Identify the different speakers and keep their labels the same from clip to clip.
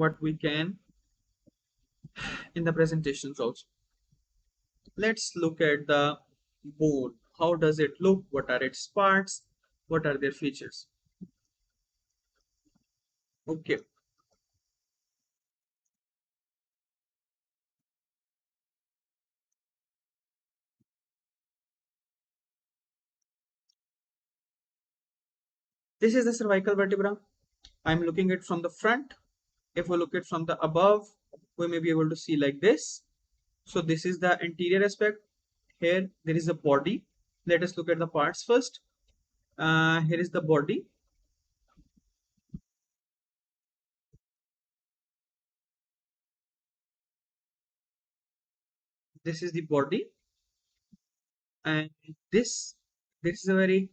Speaker 1: what we can in the presentations also. Let's look at the bone. How does it look? What are its parts? What are their features? Okay. This is the cervical vertebra. I'm looking at from the front. If we look at from the above, we may be able to see like this. So this is the anterior aspect. Here there is a body. Let us look at the parts first. Here is the body. This is the body, and this is a very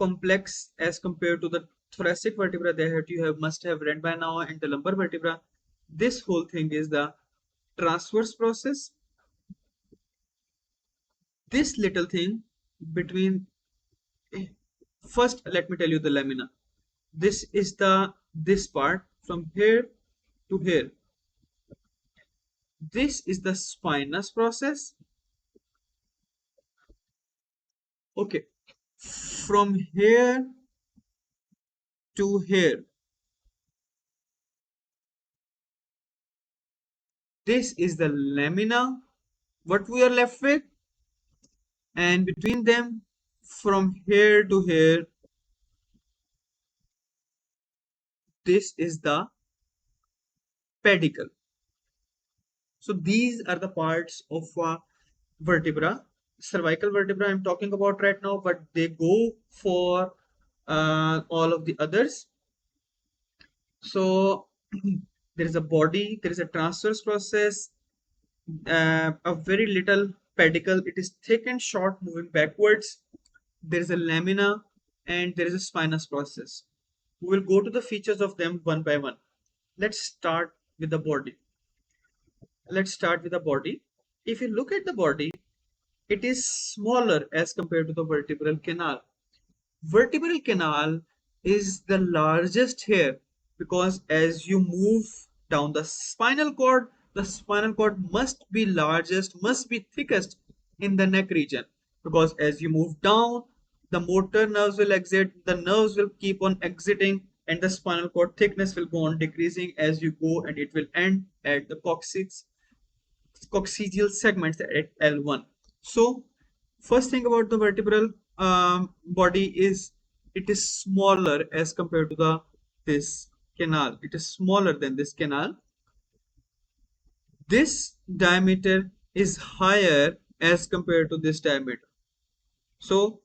Speaker 1: complex as compared to the thoracic vertebra that you have must have read by now, and the lumbar vertebra. This whole thing is the transverse process. This little thing between, first let me tell you the lamina. This is this part from here to here. This is the spinous process. Okay, from here to here. This is the lamina, what we are left with, and between them, from here to here, this is the pedicle. So these are the parts of vertebra. Cervical vertebra I'm talking about right now, but they go for all of the others. So there is a body, there is a transverse process, a very little pedicle. It is thick and short, moving backwards. There is a lamina, and there is a spinous process. We will go to the features of them one by one. Let's start with the body. If you look at the body, it is smaller as compared to the vertebral canal. Vertebral canal is the largest here because as you move down the spinal cord must be largest, must be thickest in the neck region, because as you move down, the motor nerves will exit, the nerves will keep on exiting, and the spinal cord thickness will go on decreasing as you go, and it will end at the coccygeal segments at L1. So first thing about the vertebral body is it is smaller as compared to this canal. It is smaller than this canal. This diameter is higher as compared to this diameter. So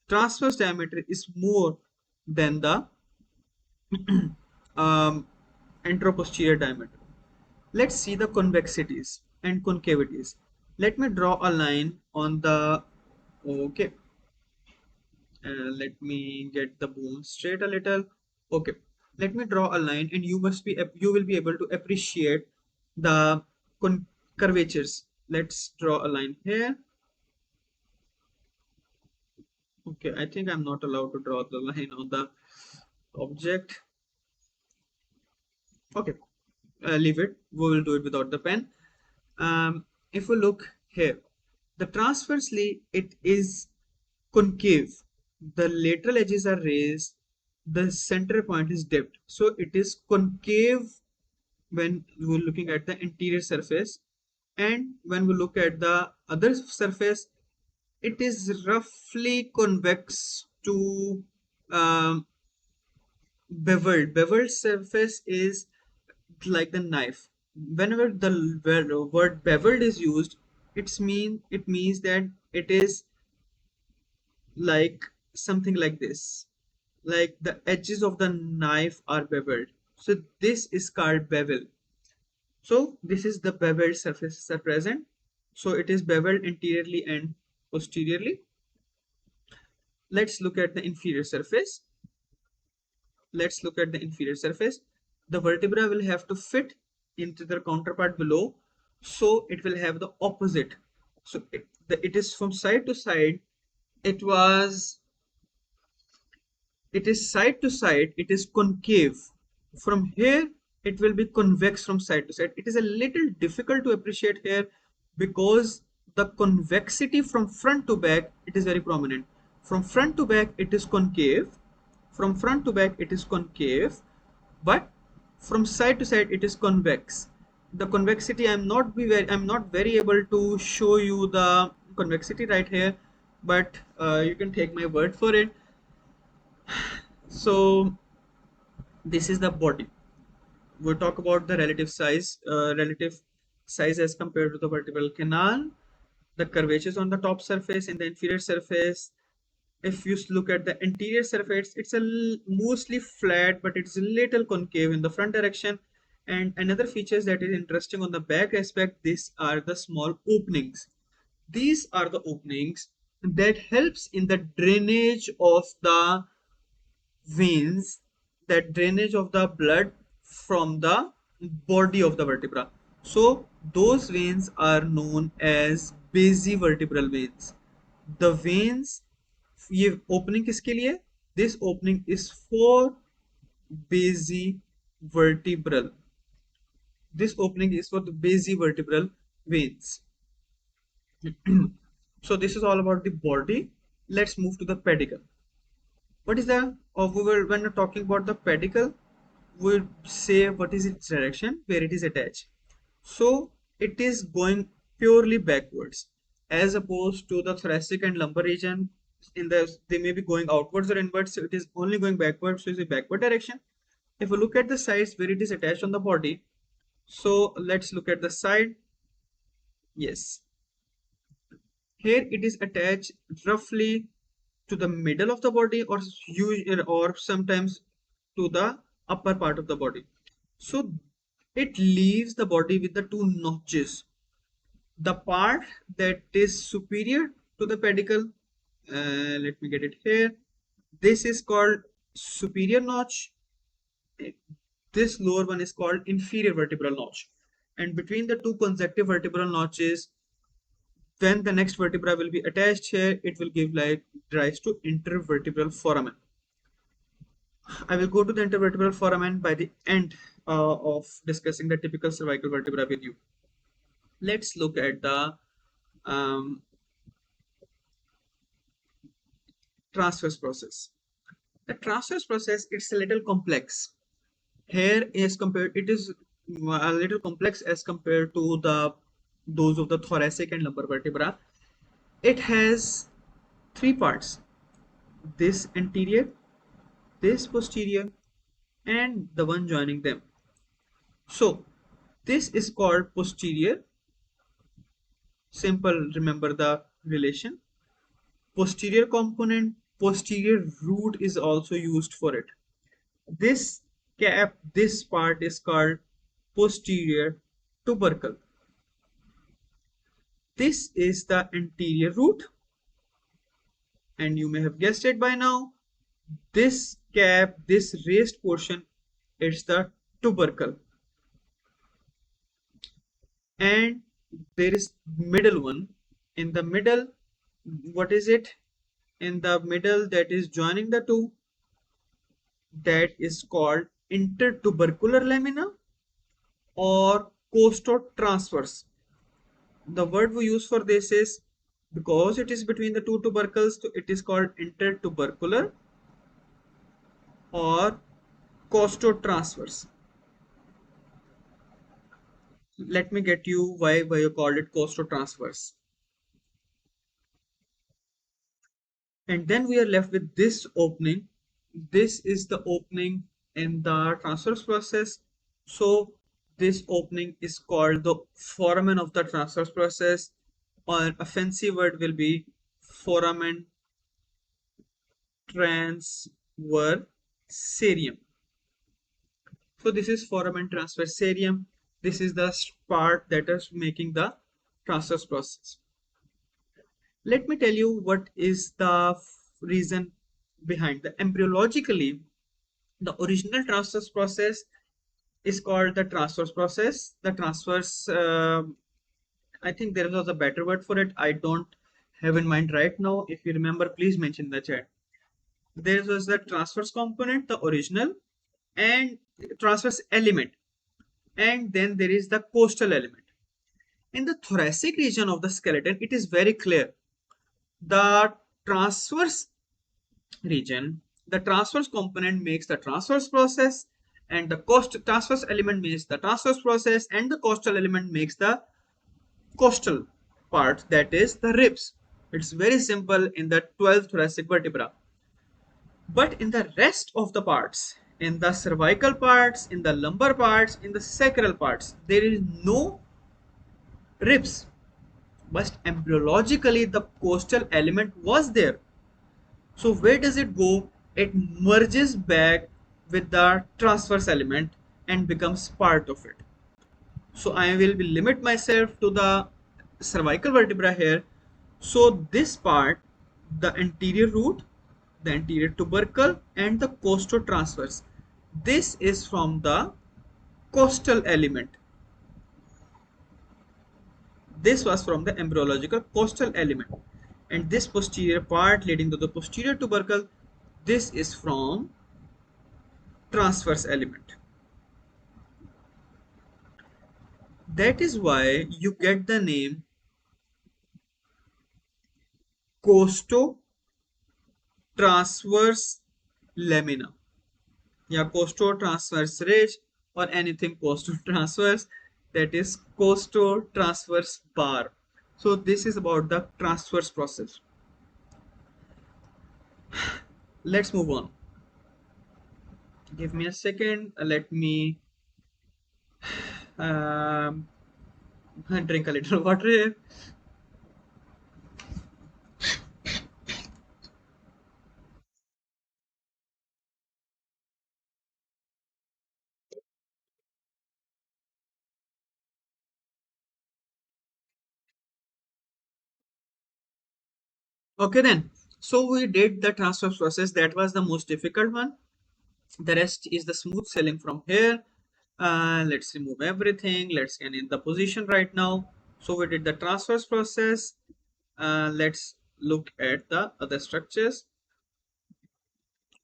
Speaker 1: transverse diameter is more than the um, anteroposterior diameter. Let's see the convexities and concavities. Let me draw a line on the, okay, let me get the bone straight a little. Okay, let me draw a line, and you will be able to appreciate the curvatures. Let's draw a line here. Okay, I think I'm not allowed to draw the line on the object. Okay, leave it. We will do it without the pen. If we look here, the transversely it is concave. The lateral edges are raised. The center point is dipped. So it is concave when we're looking at the interior surface. And when we look at the other surface, it is roughly convex to um, beveled. Beveled surface is like the knife. Whenever the word beveled is used, it means that it is like something like this, like the edges of the knife are beveled. So this is called bevel. So this is the beveled surfaces are present. So it is beveled anteriorly and posteriorly. Let's look at the inferior surface. The vertebra will have to fit into their counterpart below, so it will have the opposite. So it is from side to side. It was it is side to side, it is concave. From here it will be convex from side to side. It is a little difficult to appreciate here because the convexity from front to back, it is very prominent. From front to back, it is concave. From front to back, it is concave, but from side to side, it is convex. The convexity, I'm not very able to show you the convexity right here, but you can take my word for it. So this is the body. We'll talk about the relative size as compared to the vertebral canal, the curvatures on the top surface and the inferior surface. If you look at the anterior surface, it's mostly flat, but it's a little concave in the front direction. And another features that is interesting on the back aspect, these are the small openings. These are the openings that helps in the drainage of the veins, that drainage of the blood from the body of the vertebra. So those veins are known as basivertebral veins. The veins, ये opening किसके लिए? This opening is for basivertebral. This opening is for the basivertebral veins. So this is all about the body. Let's move to the pedicle. What is the, when we're talking about the pedicle, we say what is its direction, where it is attached. So it is going purely backwards, as opposed to the thoracic and lumbar region. In the, they may be going outwards or inwards, so it is only going backwards, so it's a backward direction. If we look at the sides where it is attached on the body, so let's look at the side. Yes, here it is attached roughly to the middle of the body, or sometimes to the upper part of the body. So it leaves the body with the two notches. The part that is superior to the pedicle, let me get it here. This is called superior notch. This lower one is called inferior vertebral notch. And between the two conjunctive vertebral notches, when the next vertebra will be attached here, it will give like rise to intervertebral foramen. I will go to the intervertebral foramen by the end of discussing the typical cervical vertebra with you. Let's look at the um, transverse process. The transverse process, it's a little complex. Here is compared, it is a little complex as compared to the those of the thoracic and lumbar vertebra. It has three parts: this anterior, this posterior, and the one joining them. So this is called posterior. Simple, remember the relation. Posterior component, posterior root is also used for it. This cap, this part is called posterior tubercle. This is the anterior root, and you may have guessed it by now. This cap, this raised portion, it's the tubercle. And there is middle one. In the middle, what is it? In the middle that is joining the two, that is called intertubercular lamina or costotransverse. The word we use for this is, because it is between the two tubercles, so it is called intertubercular or costotransverse. Let me get you why you called it costotransverse. And then we are left with this opening. This is the opening in the transverse process. So this opening is called the foramen of the transverse process, or a fancy word will be foramen transversarium. So this is foramen transversarium. This is the part that is making the transverse process. Let me tell you what is the reason behind the embryologically. The original transverse process is called the transverse process. The transverse, I think there was a better word for it. I don't have in mind right now. If you remember, please mention in the chat. There was the transverse component, the original, and transverse element. and then there is the costal element. In the thoracic region of the skeleton, it is very clear. The transverse region, the transverse component makes the transverse process, and the cost transverse element makes the transverse process, and the costal element makes the costal part, that is the ribs. It's very simple in the 12 thoracic vertebra. But in the rest of the parts, in the cervical parts, in the lumbar parts, in the sacral parts, there is no ribs. But embryologically, the costal element was there. So where does it go? It merges back with the transverse element and becomes part of it. So I will be limit myself to the cervical vertebra here. So this part, the anterior root, the anterior tubercle, and the costotransverse, this is from the costal element. This was from the embryological costal element. And this posterior part leading to the posterior tubercle, this is from transverse element. That is why you get the name costotransverse lamina. Yeah, costotransverse ridge or anything costotransverse, that is costotransverse bar. So this is about the transverse process. Let's move on. Give me a second. Let me um, drink a little water here. Okay then. So we did the transverse process. That was the most difficult one. The rest is the smooth sailing from here. Let's remove everything. Let's get in the position right now. So we did the transverse process. Let's look at the other structures.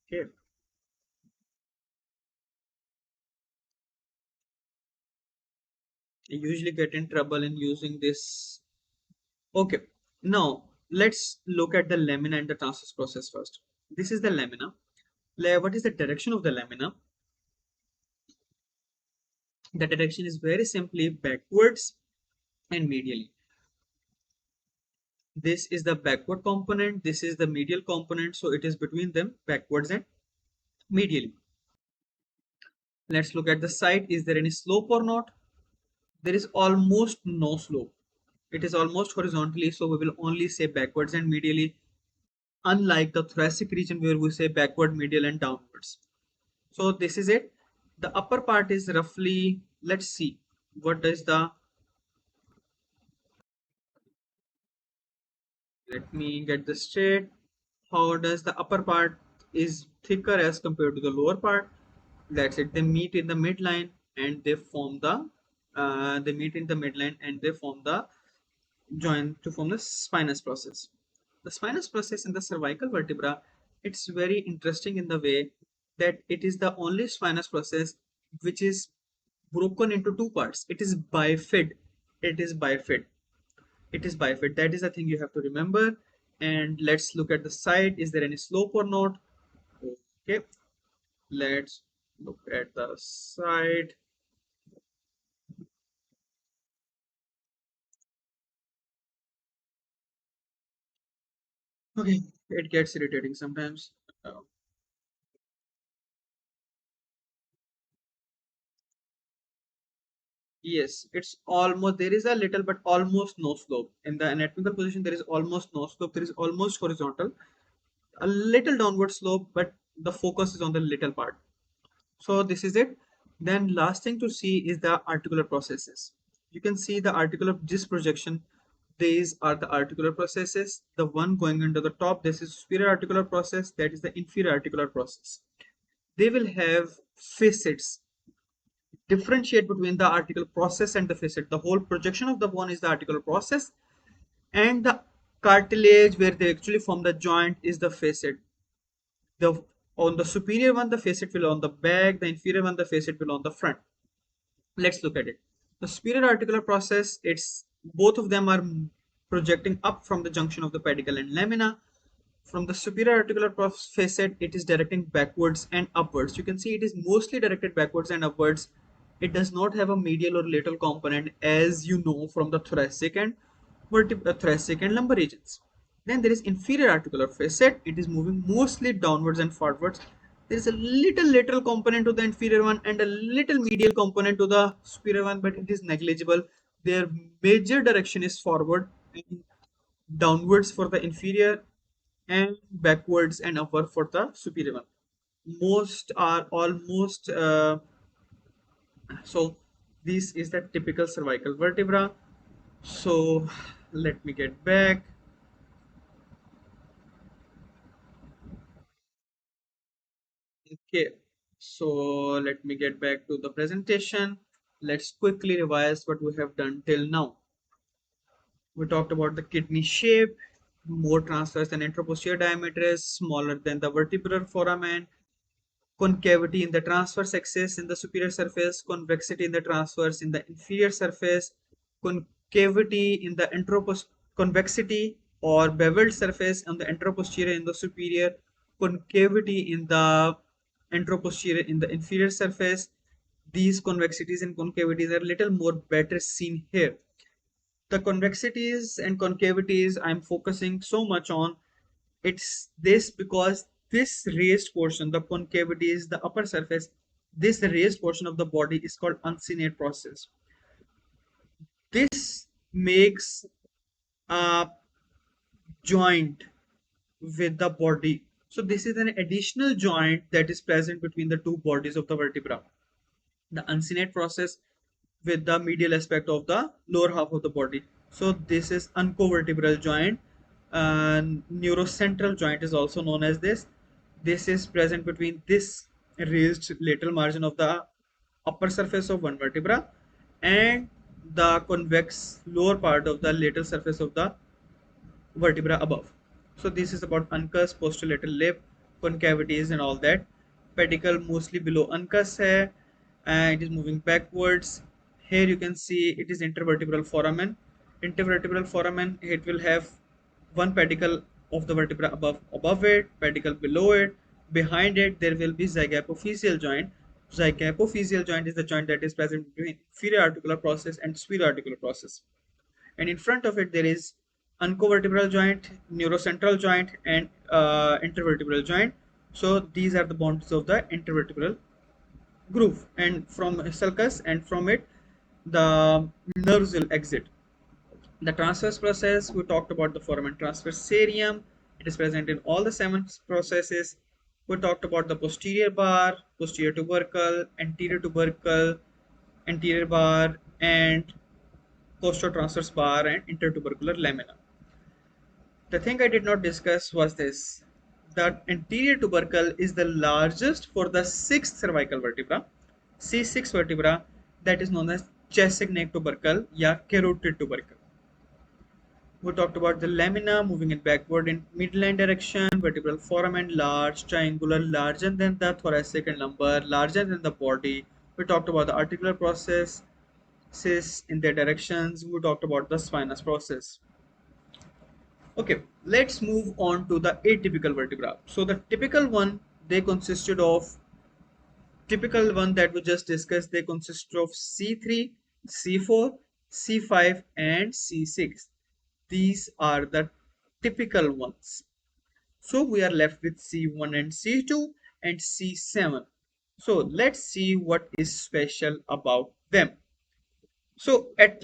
Speaker 1: Okay. I usually get in trouble in using this. Okay. Now let's look at the lamina and the transverse process first. This is the lamina. What is the direction of the lamina? The direction is very simply backwards and medially. This is the backward component, this is the medial component, so it is between them, backwards and medially. Let's look at the side. Is there any slope or not? There is almost no slope. It is almost horizontally, so we will only say backwards and medially, unlike the thoracic region where we say backward, medial, and downwards. So this is it. The upper part is roughly, let's see, what does the, let me get this straight. How does the upper part is thicker as compared to the lower part? That's it. They meet in the midline and they form the they meet in the midline and they form the joint to form the spinous process. The spinous process in the cervical vertebra, it's very interesting in the way that it is the only spinous process which is broken into two parts. It is bifid. It is bifid. It is bifid. That is the thing you have to remember. And let's look at the side. Is there any slope or not? Okay, let's look at the side. Okay, it gets irritating sometimes. Uh, yes, it's almost, there is a little but almost no slope. In the anatomical position, there is almost no slope. There is almost horizontal. A little downward slope, but the focus is on the little part. So this is it. Then last thing to see is the articular processes. You can see the articular this projection. These are the articular processes. The one going under the top, this is superior articular process. That is the inferior articular process. They will have facets. Differentiate between the articular process and the facet. The whole projection of the bone is the articular process, and the cartilage where they actually form the joint is the facet. The on the superior one, the facet will on the back. The inferior one, the facet will on the front. Let's look at it. The superior articular process, it's both of them are projecting up from the junction of the pedicle and lamina. From the superior articular facet, it is directing backwards and upwards. You can see it is mostly directed backwards and upwards. It does not have a medial or lateral component, as you know from the thoracic and thoracic and lumbar regions. Then there is inferior articular facet. It is moving mostly downwards and forwards. There is a little lateral component to the inferior one and a little medial component to the superior one, but it is negligible. Their major direction is forward and downwards for the inferior and backwards and upward for the superior one. Most are almost so this is the typical cervical vertebra. So let me get back. Okay, so let me get back to the presentation. Let's quickly revise what we have done till now. We talked about the kidney shape, more transverse and anteroposterior diameter is smaller than the vertebral foramen, concavity in the transverse axis in the superior surface, convexity in the transverse in the inferior surface, concavity in the convexity or beveled surface on the anteroposterior in the superior, concavity in the anteroposterior in the inferior surface. These convexities and concavities are little more better seen here. The convexities and concavities I'm focusing so much on, it's this because this raised portion, the concavity is the upper surface, this raised portion of the body is called uncinate process. This makes a joint with the body. So this is an additional joint that is present between the two bodies of the vertebra. The uncinate process with the medial aspect of the lower half of the body. So this is uncovertebral joint, and neurocentral joint is also known as this. This is present between this raised lateral margin of the upper surface of one vertebra and the convex lower part of the lateral surface of the vertebra above. So this is about uncus, posterolateral lip, concavities and all that. Pedicle mostly below uncus hai, and it is moving backwards. Here you can see it is intervertebral foramen. Intervertebral foramen, it will have one pedicle of the vertebra above it, pedicle below it. Behind it there will be zygapophyseal joint. Zygapophyseal joint is the joint that is present between inferior articular process and superior articular process, and in front of it there is uncovertebral joint, neurocentral joint, and intervertebral joint. So these are the boundaries of the intervertebral groove, and from sulcus and from it the nerves will exit. The transverse process, we talked about the foramen transversarium. It is present in all the seven processes. We talked about the posterior bar, posterior tubercle, anterior bar, and costotransverse bar and intertubercular lamina. The thing I did not discuss was this. The anterior tubercle is the largest for the sixth cervical vertebra, C6 vertebra, that is known as chest neck tubercle या carotid tubercle. We talked about the lamina moving it backward in midline direction, vertebral foramen large, triangular, larger than the thoracic and lumbar, larger than the body. We talked about the articular process in their directions. We talked about the spinous process. Okay, let's move on to the atypical vertebra. So the typical one that we just discussed, they consist of C3, C4, C5 and C6. These are the typical ones. So we are left with C1 and C2 and C7. So let's see what is special about them. So at